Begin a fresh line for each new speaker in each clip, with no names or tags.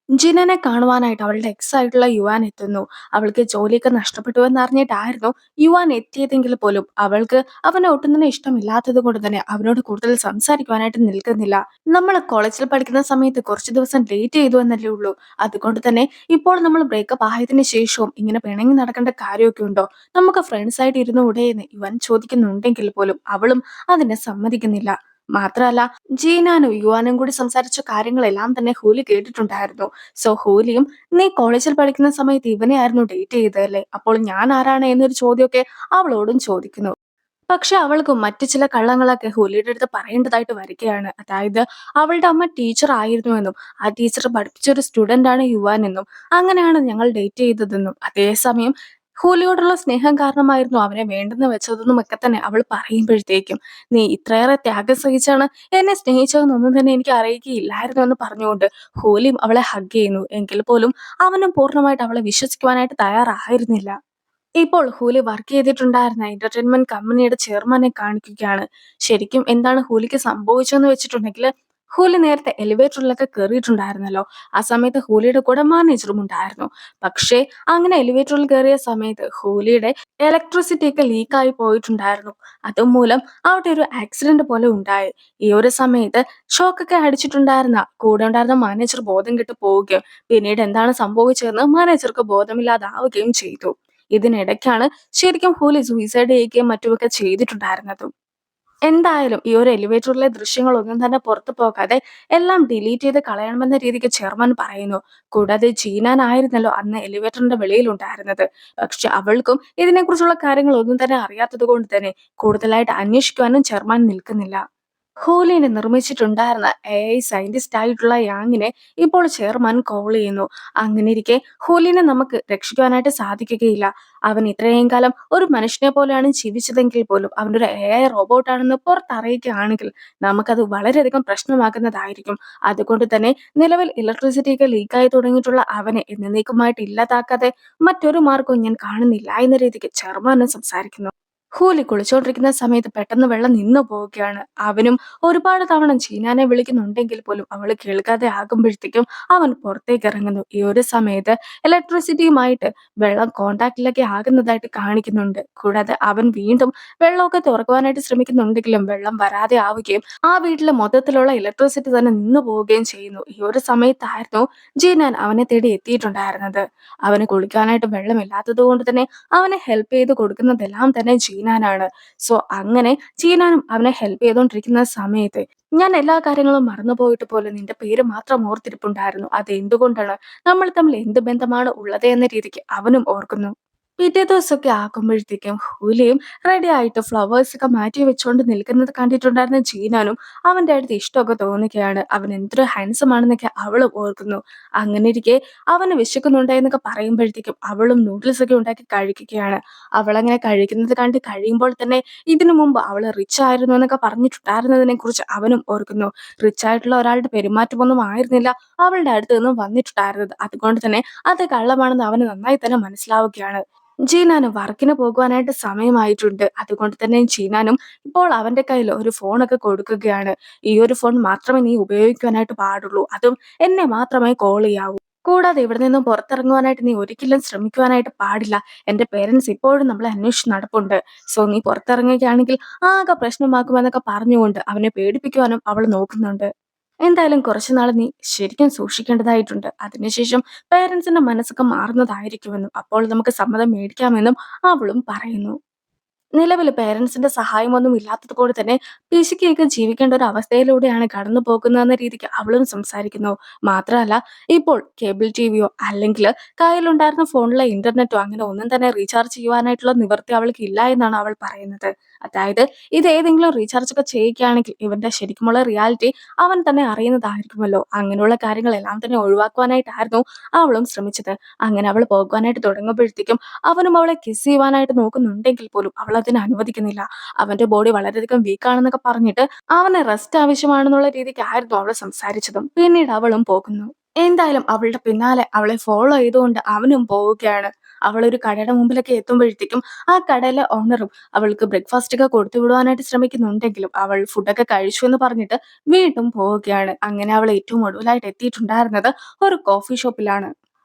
ജിനനെ കാണുവാനായിട്ട് അവളുടെ എക്സ് ആയിട്ടുള്ള യുവാൻ എത്തുന്നു. അവൾക്ക് ജോലിയൊക്കെ നഷ്ടപ്പെട്ടു എന്നറിഞ്ഞിട്ടായിരുന്നു യുവാൻ എത്തിയതെങ്കിൽ പോലും അവൾക്ക് അവനെ ഒട്ടും തന്നെ ഇഷ്ടമില്ലാത്തത് കൊണ്ട് തന്നെ അവനോട് കൂടുതൽ സംസാരിക്കുവാനായിട്ട് നിൽക്കുന്നില്ല. നമ്മൾ കോളേജിൽ പഠിക്കുന്ന സമയത്ത് കുറച്ച് ദിവസം ഡേറ്റ് ചെയ്തു എന്നല്ലേ ഉള്ളൂ. അതുകൊണ്ട് തന്നെ ഇപ്പോൾ നമ്മൾ ബ്രേക്കപ്പ് ആയതിനു ശേഷവും ഇങ്ങനെ പിണങ്ങി നടക്കേണ്ട കാര്യമൊക്കെ ഉണ്ടോ? നമുക്ക് ഫ്രണ്ട്സ് ആയിട്ട് ഇരുന്നുകൂടെ എന്ന് യുവാൻ ചോദിക്കുന്നുണ്ടെങ്കിൽ പോലും അവളും അതിനെ സമ്മതിക്കുന്നില്ല. മാത്രമല്ല, ജീനാനും യുവാനും കൂടി സംസാരിച്ച കാര്യങ്ങളെല്ലാം തന്നെ ഹൂലി കേട്ടിട്ടുണ്ടായിരുന്നു. സോ ഹൂലിയും നീ കോളേജിൽ പഠിക്കുന്ന സമയത്ത് ഇവനെയായിരുന്നു ഡേറ്റ് ചെയ്തതല്ലേ, അപ്പോൾ ഞാൻ ആരാണ് എന്നൊരു ചോദ്യമൊക്കെ അവളോടും ചോദിക്കുന്നു. പക്ഷെ അവൾക്ക് മറ്റു ചില കള്ളങ്ങളൊക്കെ ഹൂലിയുടെ അടുത്ത് പറയേണ്ടതായിട്ട് വരികയാണ്. അതായത് അവളുടെ അമ്മ ടീച്ചർ ആയിരുന്നുവെന്നും ആ ടീച്ചർ പഠിപ്പിച്ചൊരു സ്റ്റുഡന്റ് ആണ് യുവാൻ എന്നും അങ്ങനെയാണ് ഞങ്ങൾ ഡേറ്റ് ചെയ്തതെന്നും അതേസമയം ഹൂലിയോടുള്ള സ്നേഹം കാരണമായിരുന്നു അവനെ വേണ്ടെന്ന് വെച്ചതെന്നും ഒക്കെ തന്നെ അവൾ പറയുമ്പോഴത്തേക്കും നീ ഇത്രയേറെ ത്യാഗം സഹിച്ചാണ് എന്നെ സ്നേഹിച്ചതെന്നൊന്നും തന്നെ എനിക്ക് അറിയുകയില്ലായിരുന്നു എന്ന് പറഞ്ഞുകൊണ്ട് ഹൂലിയും അവളെ ഹഗ് ചെയ്യുന്നു. എങ്കിൽ പോലും അവനും പൂർണ്ണമായിട്ട് അവളെ വിശ്വസിക്കുവാനായിട്ട് തയ്യാറായിരുന്നില്ല. ഇപ്പോൾ ഹൂലി വർക്ക് ചെയ്തിട്ടുണ്ടായിരുന്ന എന്റർടൈൻമെന്റ് കമ്പനിയുടെ ചെയർമാനെ കാണിക്കുകയാണ്. ശരിക്കും എന്താണ് ഹൂലിക്ക് സംഭവിച്ചതെന്ന് വെച്ചിട്ടുണ്ടെങ്കിൽ ഹൂലി നേരത്തെ എലിവേറ്ററിലൊക്കെ കയറിയിട്ടുണ്ടായിരുന്നല്ലോ. ആ സമയത്ത് ഹൂലിയുടെ കൂടെ മാനേജറും ഉണ്ടായിരുന്നു. പക്ഷേ അങ്ങനെ എലിവേറ്ററിൽ കയറിയ സമയത്ത് ഹൂലിയുടെ ഇലക്ട്രിസിറ്റി ഒക്കെ ലീക്കായി പോയിട്ടുണ്ടായിരുന്നു. അതുമൂലം അവിടെ ഒരു ആക്സിഡന്റ് പോലെ ഉണ്ടായി. ഈ ഒരു സമയത്ത് ഷോക്കൊക്കെ അടിച്ചിട്ടുണ്ടായിരുന്ന കൂടെ ഉണ്ടായിരുന്ന മാനേജർ ബോധം കെട്ട് പോവുകയും പിന്നീട് എന്താണ് സംഭവിച്ചതെന്ന് മാനേജർക്ക് ബോധമില്ലാതാവുകയും ചെയ്തു. ഇതിനിടയ്ക്കാണ് ശരിക്കും ഹൂലി സൂയിസൈഡ് ചെയ്യുകയും മറ്റുമൊക്കെ ചെയ്തിട്ടുണ്ടായിരുന്നതും. എന്തായാലും ഈ ഒരു എലിവേറ്ററിലെ ദൃശ്യങ്ങളൊന്നും തന്നെ പുറത്തു പോകാതെ എല്ലാം ഡിലീറ്റ് ചെയ്ത് കളയണമെന്ന രീതിക്ക് ചെയർമാൻ പറയുന്നു. കൂടാതെ ജീനാൻ ആയിരുന്നല്ലോ അന്ന് എലിവേറ്ററിന്റെ വെളിയിൽ ഉണ്ടായിരുന്നത്. പക്ഷെ അവൾക്കും ഇതിനെക്കുറിച്ചുള്ള കാര്യങ്ങളൊന്നും തന്നെ അറിയാത്തത് കൊണ്ട് തന്നെ കൂടുതലായിട്ട് അന്വേഷിക്കുവാനും ചെയർമാൻ നിൽക്കുന്നില്ല. ഹൂലിനെ നിർമ്മിച്ചിട്ടുണ്ടായിരുന്ന സയന്റിസ്റ്റ് ആയിട്ടുള്ള യാങ്ങിനെ ഇപ്പോൾ ചെയർമാൻ കോൾ ചെയ്യുന്നു. അങ്ങനെയിരിക്കെ ഹൂലിനെ നമുക്ക് രക്ഷിക്കുവാനായിട്ട് സാധിക്കുകയില്ല. അവൻ ഇത്രയും കാലം ഒരു മനുഷ്യനെ പോലെയാണ് ജീവിച്ചതെങ്കിൽ പോലും അവനൊരു റോബോട്ടാണെന്ന് പുറത്തറിയുകയാണെങ്കിൽ നമുക്കത് വളരെയധികം പ്രശ്നമാകുന്നതായിരിക്കും. അതുകൊണ്ട് തന്നെ നിലവിൽ ഇലക്ട്രിസിറ്റി ഒക്കെ ലീക്കായി തുടങ്ങിയിട്ടുള്ള അവനെ എന്നേക്കുമായിട്ട് ഇല്ലാതാക്കാതെ മറ്റൊരു മാർഗവും ഞാൻ കാണുന്നില്ല എന്ന രീതിക്ക് ചെയർമാനും സംസാരിക്കുന്നു. ഹൂലി കുളിച്ചോണ്ടിരിക്കുന്ന സമയത്ത് പെട്ടെന്ന് വെള്ളം നിന്നു പോവുകയാണ്. അവനും ഒരുപാട് തവണ ചീനാനെ വിളിക്കുന്നുണ്ടെങ്കിൽ പോലും അവൾ കേൾക്കാതെ ആകുമ്പോഴത്തേക്കും അവൻ പുറത്തേക്ക് ഇറങ്ങുന്നു. ഈ ഒരു സമയത്ത് ഇലക്ട്രിസിറ്റിയുമായിട്ട് വെള്ളം കോണ്ടാക്റ്റിലൊക്കെ ആകുന്നതായിട്ട് കാണിക്കുന്നുണ്ട്. കൂടാതെ അവൻ വീണ്ടും വെള്ളമൊക്കെ തുറക്കുവാനായിട്ട് ശ്രമിക്കുന്നുണ്ടെങ്കിലും വെള്ളം വരാതെ ആവുകയും ആ വീട്ടിലെ മൊത്തത്തിലുള്ള ഇലക്ട്രിസിറ്റി തന്നെ നിന്നു പോവുകയും ചെയ്യുന്നു. ഈ ഒരു സമയത്തായിരുന്നു ജീനാൻ അവനെ തേടി എത്തിയിട്ടുണ്ടായിരുന്നത്. അവന് കുളിക്കാനായിട്ട് വെള്ളമില്ലാത്തത് കൊണ്ട് തന്നെ അവനെ ഹെൽപ്പ് ചെയ്ത് കൊടുക്കുന്നതെല്ലാം തന്നെ ജീനാനാണ്. സോ അങ്ങനെ ജീനാനും അവനെ ഹെൽപ്പ് ചെയ്തുകൊണ്ടിരിക്കുന്ന സമയത്ത് ഞാൻ എല്ലാ കാര്യങ്ങളും മറന്നുപോയിട്ട് പോലും നിന്റെ പേര് മാത്രം ഓർത്തിരിപ്പുണ്ടായിരുന്നു. അത് എന്തുകൊണ്ടാണ്, നമ്മൾ തമ്മിൽ എന്ത് ബന്ധമാണ് ഉള്ളത് എന്ന രീതിക്ക് അവനും ഓർക്കുന്നു. പിറ്റേ ദിവസമൊക്കെ ആക്കുമ്പോഴത്തേക്കും ഹൂലിയും റെഡി ആയിട്ട് ഫ്ലവേഴ്സ് ഒക്കെ മാറ്റി വെച്ചുകൊണ്ട് നിൽക്കുന്നത് കണ്ടിട്ടുണ്ടായിരുന്ന ജീനാനും അവന്റെ അടുത്ത് ഇഷ്ടമൊക്കെ തോന്നുകയാണ്. അവൻ എന്തൊരു ഹാൻസം ആണെന്നൊക്കെ അവളും ഓർക്കുന്നു. അങ്ങനെ ഇരിക്കെ അവന് വിശക്കുന്നുണ്ട് എന്നൊക്കെ പറയുമ്പോഴത്തേക്കും അവളും നൂഡിൽസ് ഒക്കെ ഉണ്ടാക്കി കഴിക്കുകയാണ്. അവളങ്ങനെ കഴിക്കുന്നത് കണ്ട് കഴിയുമ്പോൾ തന്നെ ഇതിനു മുമ്പ് അവള് റിച്ച് ആയിരുന്നു എന്നൊക്കെ പറഞ്ഞിട്ടുണ്ടായിരുന്നതിനെ കുറിച്ച് അവനും ഓർക്കുന്നു. റിച്ച് ആയിട്ടുള്ള ഒരാളുടെ പെരുമാറ്റമൊന്നും ആയിരുന്നില്ല അവളുടെ അടുത്ത് നിന്നും വന്നിട്ടുണ്ടായിരുന്നത്. അതുകൊണ്ട് തന്നെ അത് കള്ളമാണെന്ന് അവന് നന്നായി തന്നെ മനസ്സിലാവുകയാണ്. ജീനാനും വർക്കിന് പോകുവാനായിട്ട് സമയമായിട്ടുണ്ട്. അതുകൊണ്ട് തന്നെ ജീനാനും ഇപ്പോൾ അവന്റെ കയ്യിൽ ഒരു ഫോണൊക്കെ കൊടുക്കുകയാണ്. ഈ ഒരു ഫോൺ മാത്രമേ നീ ഉപയോഗിക്കുവാനായിട്ട് പാടുള്ളൂ. അതും എന്നെ മാത്രമേ കോൾ ചെയ്യാവൂ. കൂടാതെ ഇവിടെ നിന്നും പുറത്തിറങ്ങുവാനായിട്ട് നീ ഒരിക്കലും ശ്രമിക്കുവാനായിട്ട് പാടില്ല. എന്റെ പേരൻസ് ഇപ്പോഴും നമ്മളെ അന്വേഷിച്ച് നടപ്പുണ്ട്. സോ നീ പുറത്തിറങ്ങുകയാണെങ്കിൽ ആകെ പ്രശ്നമാക്കുമെന്നൊക്കെ പറഞ്ഞുകൊണ്ട് അവനെ പേടിപ്പിക്കുവാനും അവൾ നോക്കുന്നുണ്ട്. എന്തായാലും കുറച്ചുനാൾ നീ ശരിക്കും സൂക്ഷിക്കേണ്ടതായിട്ടുണ്ട്. അതിനുശേഷം പേരൻസിന്റെ മനസ്സൊക്കെ മാറുന്നതായിരിക്കുമെന്നും അപ്പോൾ നമുക്ക് സമ്മതം മേടിക്കാമെന്നും അവളും പറയുന്നു. നിലവിൽ പേരൻസിന്റെ സഹായമൊന്നും ഇല്ലാത്തത് കൊണ്ട് തന്നെ പിശുക്കിയൊക്കെ ജീവിക്കേണ്ട ഒരു അവസ്ഥയിലൂടെയാണ് കടന്നു പോകുന്നതെന്ന രീതിക്ക് അവളും സംസാരിക്കുന്നു. മാത്രമല്ല, ഇപ്പോൾ കേബിൾ ടിവിയോ അല്ലെങ്കിൽ കയ്യിലുണ്ടായിരുന്ന ഫോണിലെ ഇന്റർനെറ്റോ അങ്ങനെ ഒന്നും തന്നെ റീചാർജ് ചെയ്യുവാനായിട്ടുള്ള നിവൃത്തി അവൾക്ക് ഇല്ല എന്നാണ് അവൾ പറയുന്നത്. അതായത് ഇത് ഏതെങ്കിലും റീചാർജ് ഒക്കെ ചെയ്യുകയാണെങ്കിൽ ഇവന്റെ ശരിക്കുമുള്ള റിയാലിറ്റി അവൻ തന്നെ അറിയുന്നതായിരിക്കുമല്ലോ. അങ്ങനെയുള്ള കാര്യങ്ങളെല്ലാം തന്നെ ഒഴിവാക്കുവാനായിട്ടായിരുന്നു അവളും ശ്രമിച്ചത്. അങ്ങനെ അവൾ പോകുവാനായിട്ട് തുടങ്ങുമ്പോഴത്തേക്കും അവനും അവളെ കിസ് ചെയ്യുവാനായിട്ട് നോക്കുന്നുണ്ടെങ്കിൽ പോലും അവൾ അതിന് അനുവദിക്കുന്നില്ല. അവന്റെ ബോഡി വളരെയധികം വീക്കാണെന്നൊക്കെ പറഞ്ഞിട്ട് അവന് റെസ്റ്റ് ആവശ്യമാണെന്നുള്ള രീതിക്കായിരുന്നു അവൾ സംസാരിച്ചതും. പിന്നീട് അവളും പോകുന്നു. എന്തായാലും അവളുടെ പിന്നാലെ അവളെ ഫോളോ ചെയ്തുകൊണ്ട് അവനും പോവുകയാണ്. അവളൊരു കടയുടെ മുമ്പിലൊക്കെ എത്തുമ്പോഴത്തേക്കും ആ കടയിലെ ഓണറും അവൾക്ക് ബ്രേക്ക്ഫാസ്റ്റ് ഒക്കെ കൊടുത്തു വിടുവാനായിട്ട് ശ്രമിക്കുന്നുണ്ടെങ്കിലും അവൾ ഫുഡൊക്കെ കഴിച്ചു എന്ന് പറഞ്ഞിട്ട് വീണ്ടും പോവുകയാണ്. അങ്ങനെ അവൾ ഏറ്റവും ഒടുവിലായിട്ട് എത്തിയിട്ടുണ്ടായിരുന്നത് ഒരു കോഫി ഷോപ്പിലാണ്.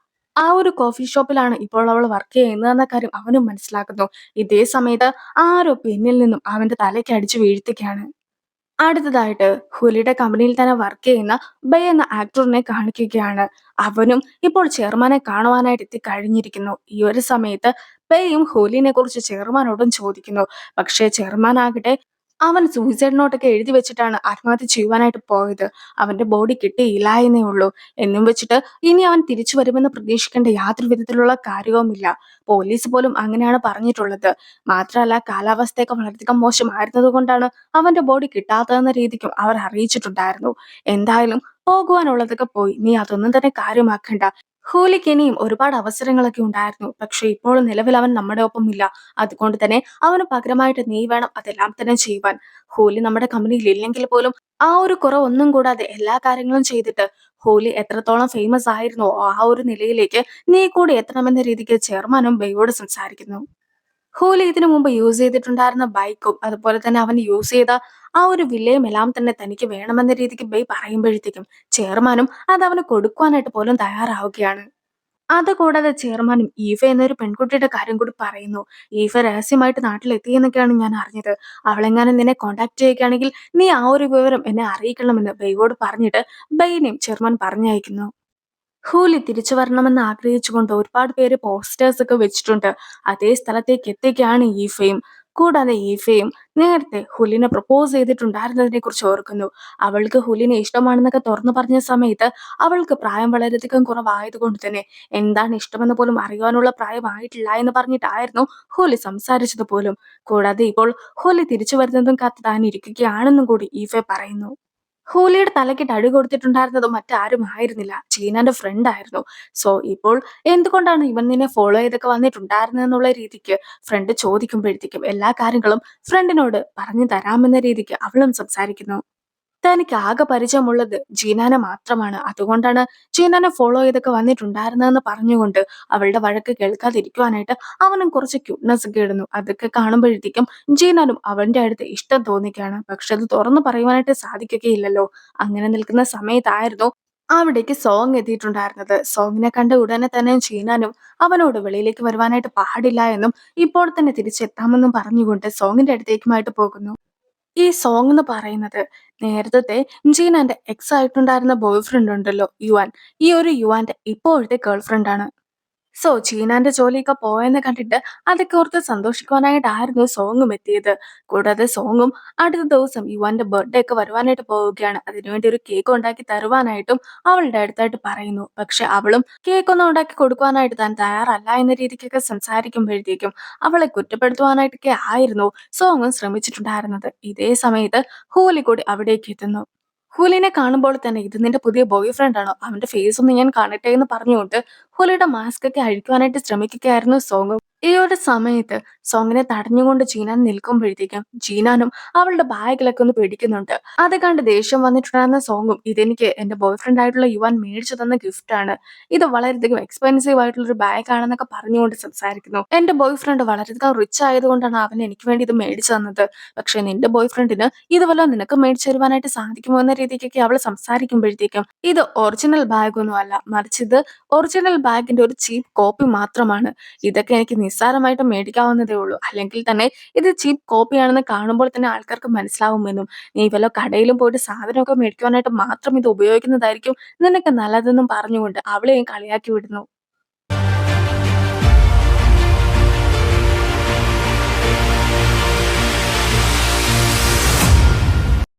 ആ ഒരു കോഫി ഷോപ്പിലാണ് ഇപ്പോൾ അവൾ വർക്ക് ചെയ്യുന്നതെന്ന കാര്യം അവനും മനസ്സിലാക്കുന്നു. ഇതേ സമയത്ത് ആരോ പിന്നിൽ നിന്നും അവന്റെ തലയ്ക്ക് അടിച്ചു വീഴ്ത്തുകയാണ്. അടുത്തതായിട്ട് ഹുലിയുടെ കമ്പനിയിൽ തന്നെ വർക്ക് ചെയ്യുന്ന ബേ എന്ന ആക്ടറിനെ കാണിക്കുകയാണ്. അവനും ഇപ്പോൾ ചെയർമാനെ കാണുവാനായിട്ട് എത്തിക്കഴിഞ്ഞിരിക്കുന്നു. ഈ ഒരു സമയത്ത് ബേയും ഹുലിനെ കുറിച്ച് ചെയർമാനോടും ചോദിക്കുന്നു. പക്ഷേ ചെയർമാൻ ആകട്ടെ അവൻ സൂയിസൈഡ് നോട്ടൊക്കെ എഴുതി വെച്ചിട്ടാണ് ആത്മഹത്യ ചെയ്യുവാനായിട്ട് പോയത്. അവന്റെ ബോഡി കിട്ടിയില്ല എന്നേ ഉള്ളൂ. എന്നും വെച്ചിട്ട് ഇനി അവൻ തിരിച്ചു വരുമെന്ന് പ്രതീക്ഷിക്കേണ്ട യാതൊരു വിധത്തിലുള്ള കാര്യവുമില്ല. പോലീസ് പോലും അങ്ങനെയാണ് പറഞ്ഞിട്ടുള്ളത്. മാത്രമല്ല കാലാവസ്ഥയൊക്കെ വളരെയധികം മോശമായിരുന്നത് കൊണ്ടാണ് അവന്റെ ബോഡി കിട്ടാത്തതെന്ന രീതിക്കും അവർ അറിയിച്ചിട്ടുണ്ടായിരുന്നു. എന്തായാലും പോകുവാനുള്ളതൊക്കെ പോയി. നീ അതൊന്നും തന്നെ കാര്യമാക്കണ്ട. ഹൂലിക്ക് ഇനിയും ഒരുപാട് അവസരങ്ങളൊക്കെ ഉണ്ടായിരുന്നു. പക്ഷെ ഇപ്പോൾ നിലവിൽ അവൻ നമ്മുടെ ഒപ്പം ഇല്ല. അതുകൊണ്ട് തന്നെ അവന് പകരമായിട്ട് നീ വേണം അതെല്ലാം തന്നെ ചെയ്യുവാൻ. ഹൂലി നമ്മുടെ കമ്പനിയിൽ ഇല്ലെങ്കിൽ പോലും ആ ഒരു കുറവൊന്നും കൂടാതെ എല്ലാ കാര്യങ്ങളും ചെയ്തിട്ട് ഹൂലി എത്രത്തോളം ഫേമസ് ആയിരുന്നോ ആ ഒരു നിലയിലേക്ക് നീ കൂടി എത്തണമെന്ന രീതിക്ക് ചെയർമാനും ബെയോട് സംസാരിക്കുന്നു. ഹൂലി ഇതിനു മുമ്പ് യൂസ് ചെയ്തിട്ടുണ്ടായിരുന്ന ബൈക്കും അതുപോലെ തന്നെ അവൻ യൂസ് ചെയ്ത ആ ഒരു വില്ലയും എല്ലാം തന്നെ തനിക്ക് വേണമെന്ന രീതിക്ക് ബെയ് പറയുമ്പോഴത്തേക്കും ചെയർമാനും അത് അവന് കൊടുക്കുവാനായിട്ട് പോലും തയ്യാറാവുകയാണ്. അതുകൂടാതെ ചെയർമാനും ഈഫ എന്നൊരു പെൺകുട്ടിയുടെ കാര്യം കൂടി പറയുന്നു. ഈഫ രഹസ്യമായിട്ട് നാട്ടിലെത്തിയെന്നൊക്കെയാണ് ഞാൻ അറിഞ്ഞത്. അവളെങ്ങാനും നിന്നെ കോൺടാക്ട് ചെയ്യുകയാണെങ്കിൽ നീ ആ ഒരു വിവരം എന്നെ അറിയിക്കണമെന്ന് ബെയ്യോട് പറഞ്ഞിട്ട് ബെയ്നെയും ചെയർമാൻ പറഞ്ഞയക്കുന്നു. ഹൂലി തിരിച്ചു വരണമെന്ന് ആഗ്രഹിച്ചുകൊണ്ട് ഒരുപാട് പേര് പോസ്റ്റേഴ്സ് ഒക്കെ വെച്ചിട്ടുണ്ട്. അതേ സ്ഥലത്തേക്ക് എത്തുകയാണ് ഈഫയും. കൂടാതെ ഈഫയും നേരത്തെ ഹുലിനെ പ്രപ്പോസ് ചെയ്തിട്ടുണ്ടായിരുന്നതിനെ കുറിച്ച് ഓർക്കുന്നു. അവൾക്ക് ഹുലിനെ ഇഷ്ടമാണെന്നൊക്കെ തുറന്നു പറഞ്ഞ സമയത്ത് അവൾക്ക് പ്രായം വളരെയധികം കുറവായതുകൊണ്ട് തന്നെ എന്താണ് ഇഷ്ടമെന്ന് പോലും അറിയാനുള്ള പ്രായമായിട്ടില്ല എന്ന് പറഞ്ഞിട്ടായിരുന്നു ഹുലി സംസാരിച്ചത് പോലും. കൂടാതെ ഇപ്പോൾ ഹുലി തിരിച്ചു വരുന്നതും കാത്ത് താൻ ഇരിക്കുകയാണെന്നും കൂടി ഈഫെ പറയുന്നു. ഹൂലിയുടെ തലയ്ക്കിട്ട് അടി കൊടുത്തിട്ടുണ്ടായിരുന്നത് മറ്റാരും ആയിരുന്നില്ല, ചീനാന്റെ ഫ്രണ്ട് ആയിരുന്നു. സോ ഇപ്പോൾ എന്തുകൊണ്ടാണ് ഇവൻ നിന്നെ ഫോളോ ചെയ്തൊക്കെ വന്നിട്ടുണ്ടായിരുന്നെന്നുള്ള രീതിക്ക് ഫ്രണ്ട് ചോദിക്കുമ്പോഴത്തേക്കും എല്ലാ കാര്യങ്ങളും ഫ്രണ്ടിനോട് പറഞ്ഞു തരാമെന്ന രീതിക്ക് അവളും സംസാരിക്കുന്നു. തനിക്ക് ആകെ പരിചയമുള്ളത് ജീനാനെ മാത്രമാണ്. അതുകൊണ്ടാണ് ജീനാനെ ഫോളോ ചെയ്തൊക്കെ വന്നിട്ടുണ്ടായിരുന്നതെന്ന് പറഞ്ഞുകൊണ്ട് അവളുടെ വഴക്ക് കേൾക്കാതിരിക്കുവാനായിട്ട് അവനും കുറച്ച് ക്യൂട്ട്നെസ് ഒക്കെ ഇടുന്നു. അതൊക്കെ കാണുമ്പോഴത്തേക്കും ജീനാനും അവന്റെ അടുത്ത് ഇഷ്ടം തോന്നിക്കുകയാണ്. പക്ഷെ അത് തുറന്നു പറയുവാനായിട്ട് സാധിക്കുകയില്ലല്ലോ. അങ്ങനെ നിൽക്കുന്ന സമയത്തായിരുന്നു അവിടേക്ക് സോങ് എത്തിയിട്ടുണ്ടായിരുന്നത്. സോങ്ങിനെ കണ്ട ഉടനെ തന്നെ ജീനാനും അവനോട് വെളിയിലേക്ക് വരുവാനായിട്ട് പാടില്ല എന്നും ഇപ്പോൾ തന്നെ തിരിച്ചെത്താമെന്നും പറഞ്ഞുകൊണ്ട് സോങ്ങിന്റെ അടുത്തേക്കുമായിട്ട് പോകുന്നു. ഈ സോങ് എന്ന് പറയുന്നത് നേരത്തെ ജീനാന്റെ എക്സ് ആയിട്ടുണ്ടായിരുന്ന ബോയ് ഫ്രണ്ട് ഉണ്ടല്ലോ യുവാൻ. ഈ ഒരു യുവാന്റെ ഇപ്പോഴത്തെ ഗേൾ ഫ്രണ്ട് ആണ്. സോ ചീനാന്റെ ജോലിയൊക്കെ പോയെന്ന് കണ്ടിട്ട് അതൊക്കെ ഓർത്ത് സന്തോഷിക്കുവാനായിട്ടായിരുന്നു സോങ്ങും എത്തിയത്. കൂടാതെ സോങ്ങും അടുത്ത ദിവസം യുവാന്റെ ബർത്ത്ഡേ ഒക്കെ വരുവാനായിട്ട് പോവുകയാണ്. അതിനുവേണ്ടി ഒരു കേക്ക് ഉണ്ടാക്കി തരുവാനായിട്ടും അവളുടെ അടുത്തായിട്ട് പറയുന്നു. പക്ഷെ അവളും കേക്ക് ഒന്നും ഉണ്ടാക്കി കൊടുക്കുവാനായിട്ട് താൻ തയ്യാറല്ല എന്ന രീതിക്കൊക്കെ സംസാരിക്കുമ്പോഴത്തേക്കും അവളെ കുറ്റപ്പെടുത്തുവാനായിട്ടൊക്കെ ആയിരുന്നു സോങ്ങും ശ്രമിച്ചിട്ടുണ്ടായിരുന്നത്. ഇതേ സമയത്ത് ഹൂലി കൂടി അവിടേക്ക് എത്തുന്നു. ഹുലിനെ കാണുമ്പോൾ തന്നെ ഇത് നിന്റെ പുതിയ ബോയ് ഫ്രണ്ട് ആണോ, അവന്റെ ഫേസ് ഒന്ന് ഞാൻ കാണട്ടെ എന്ന് പറഞ്ഞുകൊണ്ട് ഹുലിയുടെ മാസ്ക് ഒക്കെ അഴിക്കുവാനായിട്ട് ശ്രമിക്കുകയായിരുന്നു സോങ്. ഈ ഒരു സമയത്ത് സോങ്ങിനെ തടഞ്ഞുകൊണ്ട് ജീനാൻ നിൽക്കുമ്പോഴത്തേക്കും ജീനാനും അവളുടെ ബാഗിലൊക്കെ ഒന്ന് പിടിക്കുന്നുണ്ട്. അത് കണ്ട് ദേഷ്യം വന്നിട്ടുണ്ടായിരുന്ന സോങ്ങും ഇതെനിക്ക് എന്റെ ബോയ് ഫ്രണ്ട് ആയിട്ടുള്ള യുവാൻ മേടിച്ചു തന്ന ഗിഫ്റ്റ് ആണ്, ഇത് വളരെയധികം എക്സ്പെൻസീവ് ആയിട്ടുള്ള ഒരു ബാഗ് ആണെന്നൊക്കെ പറഞ്ഞുകൊണ്ട് സംസാരിക്കുന്നു. എന്റെ ബോയ് ഫ്രണ്ട് വളരെയധികം റിച്ച് ആയതുകൊണ്ടാണ് അവൻ എനിക്ക് വേണ്ടി ഇത് മേടിച്ചു തന്നത്. പക്ഷെ നിന്റെ ബോയ് ഫ്രണ്ടിന് ഇതുവല്ലോ നിനക്ക് മേടിച്ചു തരുവാനായിട്ട് സാധിക്കുമോ എന്ന രീതിക്കൊക്കെ അവൾ സംസാരിക്കുമ്പോഴത്തേക്കും ഇത് ഒറിജിനൽ ബാഗ് ഒന്നും അല്ല, മറിച്ച് ഇത് ഒറിജിനൽ ബാഗിന്റെ ഒരു ചീപ്പ് കോപ്പി മാത്രമാണ്. ഇതൊക്കെ എനിക്ക് നിസ്സാരമായിട്ട് മേടിക്കാവുന്നതേ ഉള്ളൂ. അല്ലെങ്കിൽ തന്നെ ഇത് ചീപ്പ് കോപ്പിയാണെന്ന് കാണുമ്പോൾ തന്നെ ആൾക്കാർക്ക് മനസ്സിലാവുമെന്നും നീ വല്ല കടയിലും പോയിട്ട് സാധനമൊക്കെ മേടിക്കുവാനായിട്ട് മാത്രം ഇത് ഉപയോഗിക്കുന്നതായിരിക്കും നിനക്ക് നല്ലതെന്നും പറഞ്ഞുകൊണ്ട് അവളെയും കളിയാക്കി വിടുന്നു.